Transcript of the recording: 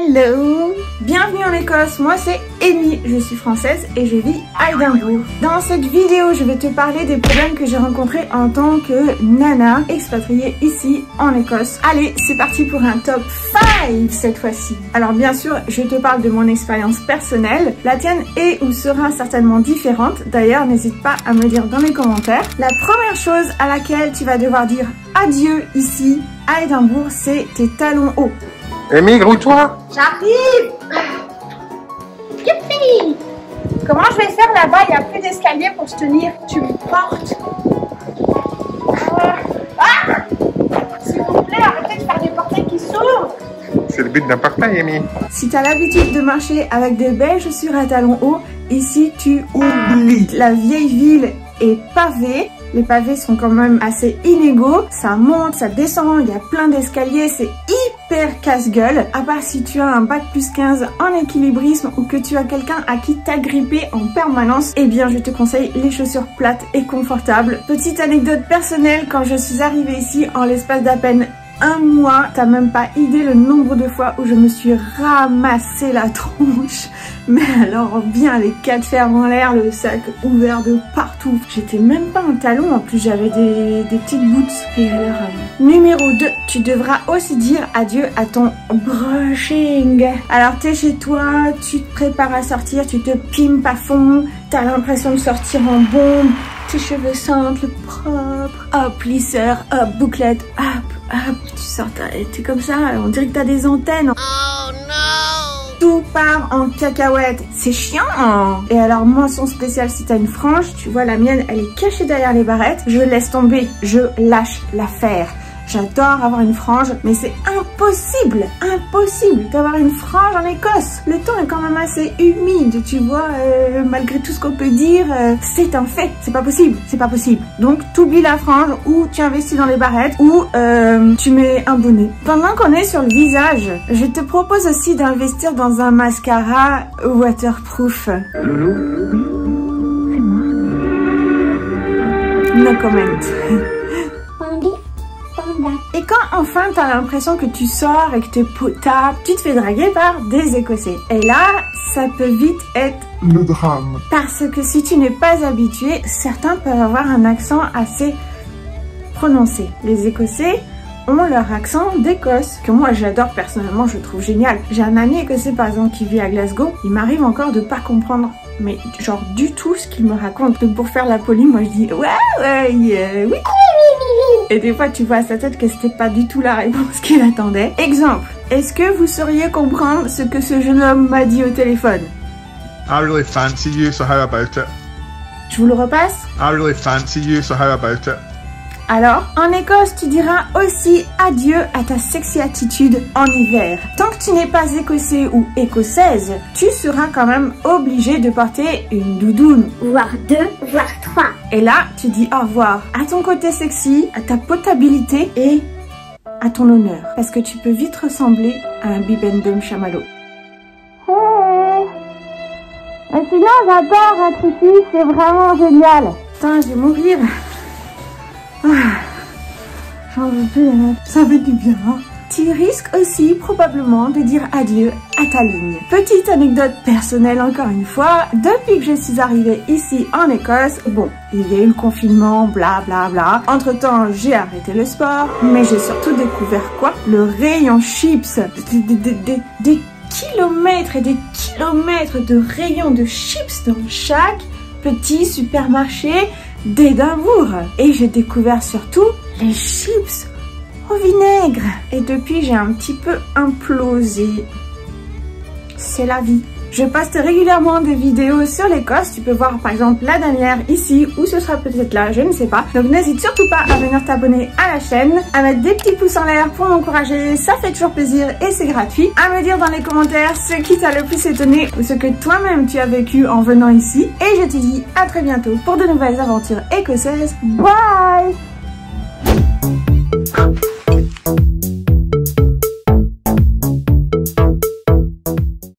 Hello! Bienvenue en Écosse, moi c'est Amy, je suis française et je vis à Édimbourg. Dans cette vidéo, je vais te parler des problèmes que j'ai rencontrés en tant que nana expatriée ici en Écosse. Allez, c'est parti pour un top 5 cette fois-ci. Alors bien sûr, je te parle de mon expérience personnelle. La tienne est ou sera certainement différente. D'ailleurs, n'hésite pas à me dire dans les commentaires. La première chose à laquelle tu vas devoir dire adieu ici à Édimbourg, c'est tes talons hauts. Amy, grouille-toi. J'arrive! Youpi! Comment je vais faire là-bas? Il n'y a plus d'escalier pour se tenir. Tu me portes. S'il vous plaît, arrêtez de faire des portails qui s'ouvrent. C'est le but d'un portail, Amy. Si tu as l'habitude de marcher avec des belles chaussures à talons hauts, ici tu oublies. La vieille ville est pavée. Les pavés sont quand même assez inégaux. Ça monte, ça descend, il y a plein d'escaliers. C'est hyper casse-gueule. À part si tu as un bac plus 15 en équilibrisme ou que tu as quelqu'un à qui t'agripper en permanence, eh bien je te conseille les chaussures plates et confortables. Petite anecdote personnelle, quand je suis arrivée ici en l'espace d'à peine un mois, t'as même pas idée le nombre de fois où je me suis ramassé la tronche. Mais alors bien les quatre fers en l'air, le sac ouvert de partout. J'étais même pas en talon, en plus j'avais des petites boots. Et alors, numéro 2, tu devras aussi dire adieu à ton brushing. Alors t'es chez toi, tu te prépares à sortir, tu te pimpes à fond, t'as l'impression de sortir en bombe, tes cheveux sentent propre, hop lisseur, hop bouclette, hop, tu sors, t'es comme ça, on dirait que t'as des antennes. Oh non! Tout part en cacahuète, c'est chiant. Et alors mention spéciale si t'as une frange, tu vois la mienne elle est cachée derrière les barrettes, je laisse tomber, je lâche l'affaire. J'adore avoir une frange, mais c'est impossible d'avoir une frange en Écosse. Le temps est quand même assez humide, tu vois, malgré tout ce qu'on peut dire, c'est un fait, c'est pas possible. Donc t'oublies la frange, ou tu investis dans les barrettes, ou tu mets un bonnet. Pendant qu'on est sur le visage, je te propose aussi d'investir dans un mascara waterproof. C'est moi. No comment. Et quand enfin t'as l'impression que tu sors et que t'es potable, tu te fais draguer par des Écossais. Et là, ça peut vite être le drame. Parce que si tu n'es pas habitué, certains peuvent avoir un accent assez prononcé. Les Écossais ont leur accent d'Écosse, que moi j'adore personnellement, je trouve génial. J'ai un ami écossais par exemple qui vit à Glasgow, il m'arrive encore de pas comprendre, mais genre du tout ce qu'il me raconte. Donc pour faire la polie, moi je dis oui. Et des fois tu vois à sa tête que c'était pas du tout la réponse qu'il attendait. Exemple, est-ce que vous sauriez comprendre ce que ce jeune homme m'a dit au téléphone? I really fancy you, so how about it? Je vous le repasse? I really fancy you, so how about it? Alors, en Écosse, tu diras aussi adieu à ta sexy attitude en hiver. Tant que tu n'es pas écossais ou écossaise, tu seras quand même obligé de porter une doudoune. Voire 2, voire 3. Et là, tu dis au revoir à ton côté sexy, à ta potabilité et à ton honneur. Parce que tu peux vite ressembler à un bibendum chamallow. Et sinon, j'adore être ici, c'est vraiment génial. Putain, je vais mourir. J'en veux plus, ça fait du bien. Tu risques aussi probablement de dire adieu à ta ligne. Petite anecdote personnelle encore une fois, depuis que je suis arrivée ici en Écosse, bon, il y a eu le confinement, bla bla bla. Entre temps, j'ai arrêté le sport, mais j'ai surtout découvert quoi? Le rayon chips. Des kilomètres et des kilomètres de rayons de chips dans chaque petit supermarché d'Édimbourg. Et j'ai découvert surtout les chips au vinaigre. Et depuis, j'ai un petit peu implosé. C'est la vie. Je poste régulièrement des vidéos sur l'Écosse. Tu peux voir par exemple la dernière ici, ou ce sera peut-être là, je ne sais pas. Donc n'hésite surtout pas à venir t'abonner à la chaîne, à mettre des petits pouces en l'air pour m'encourager, ça fait toujours plaisir et c'est gratuit. À me dire dans les commentaires ce qui t'a le plus étonné ou ce que toi-même tu as vécu en venant ici. Et je te dis à très bientôt pour de nouvelles aventures écossaises. Bye!